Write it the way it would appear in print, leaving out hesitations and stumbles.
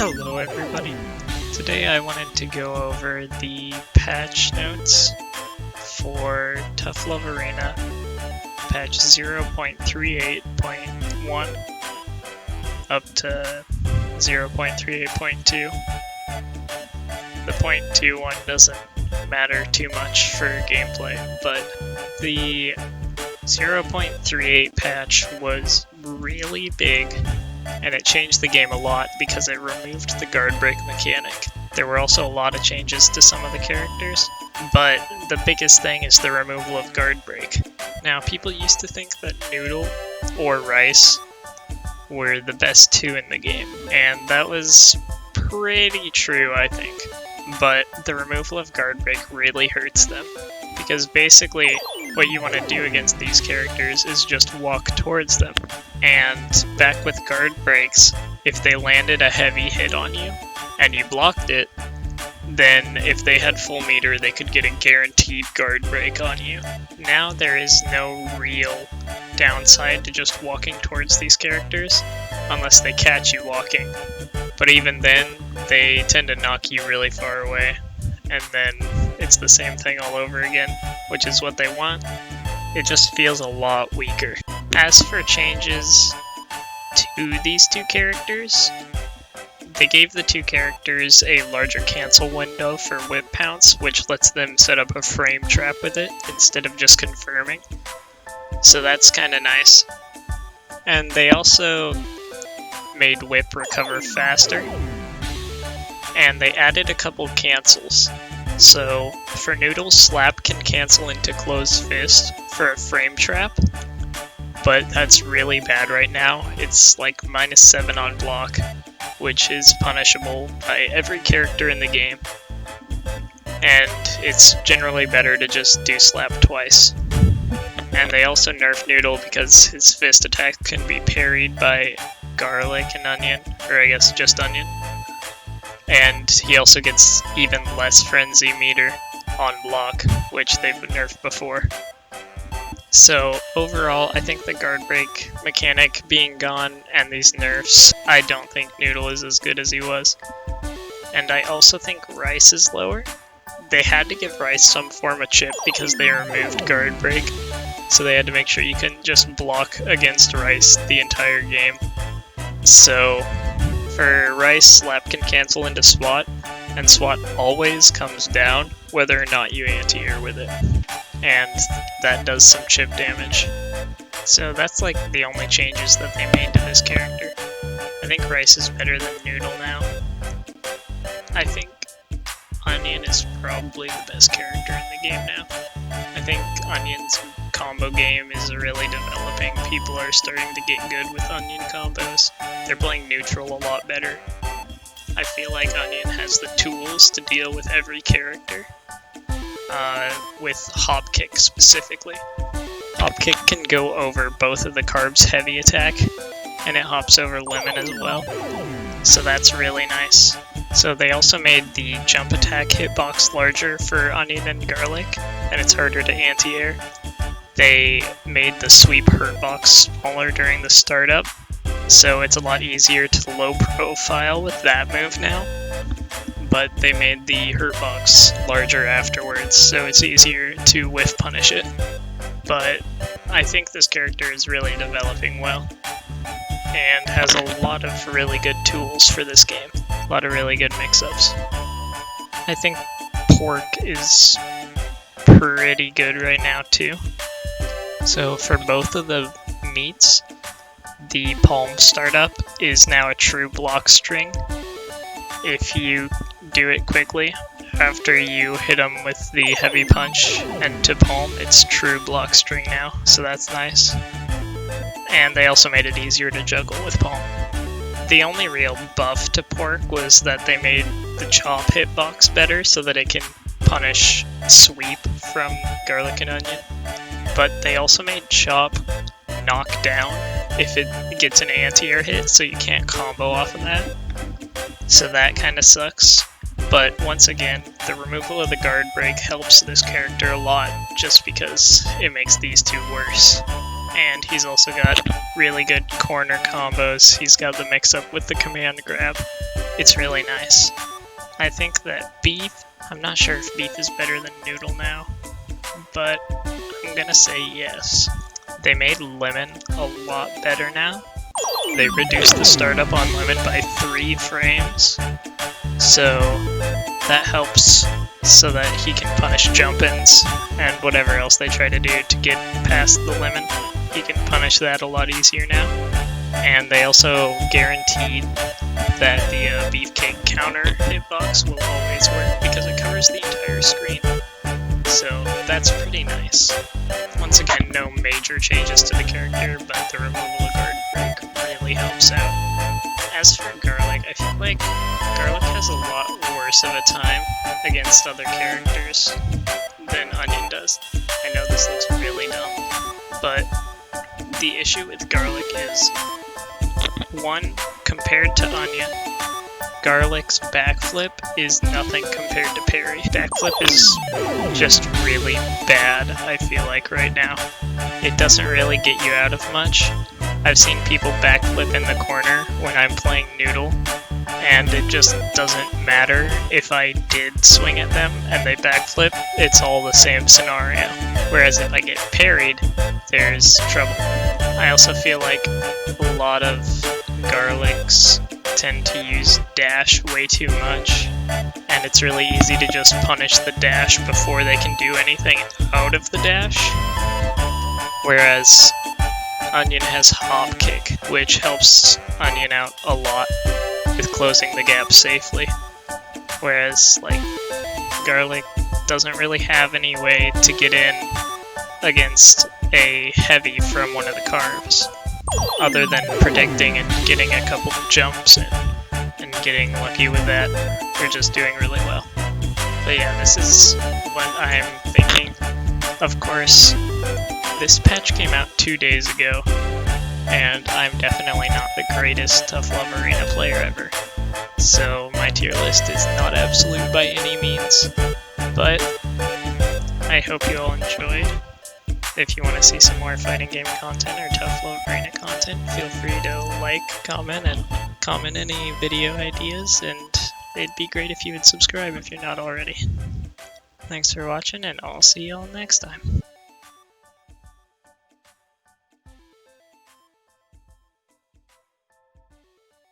Hello everybody. Today I wanted to go over the patch notes for Tough Love Arena patch 0.38.1 up to 0.38.2. The .21 doesn't matter too much for gameplay, but the 0.38 patch was really big, and it changed the game a lot because it removed the guard break mechanic. There were also a lot of changes to some of the characters, but the biggest thing is the removal of guard break. Now, people used to think that Noodle or Rice were the best two in the game, and that was pretty true, I think. But the removal of guard break really hurts them, because basically what you want to do against these characters is just walk towards them. And back with guard breaks, if they landed a heavy hit on you and you blocked it, then if they had full meter, they could get a guaranteed guard break on you. Now there is no real downside to just walking towards these characters, unless they catch you walking. But even then, they tend to knock you really far away, and then it's the same thing all over again, which is what they want. It just feels a lot weaker. As for changes to these two characters, they gave the two characters a larger cancel window for whip pounce, which lets them set up a frame trap with it instead of just confirming. So that's kind of nice. And they also made whip recover faster, and they added a couple cancels. So for Noodle, Slap can cancel into Closed Fist for a frame trap, but that's really bad right now. It's like -7 on block, which is punishable by every character in the game. And it's generally better to just do Slap twice. And they also nerfed Noodle because his fist attack can be parried by Garlic and Onion, or I guess just Onion. And he also gets even less frenzy meter on block, which they've nerfed before. So overall, I think the guard break mechanic being gone and these nerfs, I don't think Noodle is as good as he was. And I also think Rice is lower. They had to give Rice some form of chip because they removed guard break, so they had to make sure you couldn't just block against Rice the entire game. So for Rice, Slap can cancel into SWAT, and SWAT always comes down whether or not you anti-air with it. And that does some chip damage. So that's like the only changes that they made to this character. I think Rice is better than Noodle now. I think Onion is probably the best character in the game now. I think Onion's combo game is really developing. People are starting to get good with Onion combos. They're playing neutral a lot better. I feel like Onion has the tools to deal with every character. With Hop Kick specifically. Hop Kick can go over both of the Carb's heavy attack, and it hops over Lemon as well. So that's really nice. So they also made the jump attack hitbox larger for Onion and Garlic, and it's harder to anti-air. They made the sweep hurt box smaller during the startup, so it's a lot easier to low profile with that move now. But they made the hurt box larger afterwards, so it's easier to whiff punish it. But I think this character is really developing well, and has a lot of really good tools for this game. A lot of really good mix-ups. I think Pork is pretty good right now too. So for both of the meats, the Palm startup is now a true block string. If you do it quickly, after you hit them with the heavy punch and to Palm, it's true block string now, so that's nice. And they also made it easier to juggle with Palm. The only real buff to Pork was that they made the Chop hitbox better so that it can punish Sweep from Garlic and Onion. But they also made Chop knock down if it gets an anti-air hit, so you can't combo off of that. So that kind of sucks. But once again, the removal of the guard break helps this character a lot, just because it makes these two worse. and he's also got really good corner combos. He's got the mix-up with the command grab. It's really nice. I think that Beef, I'm not sure if Beef is better than Noodle now, but I'm gonna say yes. They made Lemon a lot better now. They reduced the startup on Lemon by 3 frames, so that helps so that he can punish jump-ins and whatever else they try to do to get past the Lemon. He can punish that a lot easier now. And they also guaranteed that the Beefcake counter hitbox will always work because it covers the entire screen. So that's pretty nice. Once again, no major changes to the character, but the removal of guard break really helps out. As for Garlic, I feel like Garlic has a lot worse of a time against other characters than Onion does. I know this looks really dumb, but the issue with Garlic is, one, compared to Onion, Garlic's backflip is nothing compared to parry. Backflip is just really bad, I feel like, right now. It doesn't really get you out of much. I've seen people backflip in the corner when I'm playing Noodle, and it just doesn't matter if I did swing at them and they backflip, it's all the same scenario. Whereas if I get parried, there's trouble. I also feel like a lot of Garlics tend to use dash way too much, and it's really easy to just punish the dash before they can do anything out of the dash. Whereas Onion has Hop Kick, which helps Onion out a lot with closing the gap safely. Whereas, like, Garlic doesn't really have any way to get in against a heavy from one of the carves, other than predicting and getting a couple of jumps and getting lucky with that, or just doing really well. But yeah, this is what I'm thinking. Of course, this patch came out 2 days ago, and I'm definitely not the greatest Tough Love Arena player ever, so my tier list is not absolute by any means, but I hope you all enjoyed. If you want to see some more fighting game content or Tough Love Arena content, feel free to like, comment, and comment any video ideas, and it'd be great if you would subscribe if you're not already. Thanks for watching, and I'll see y'all next time.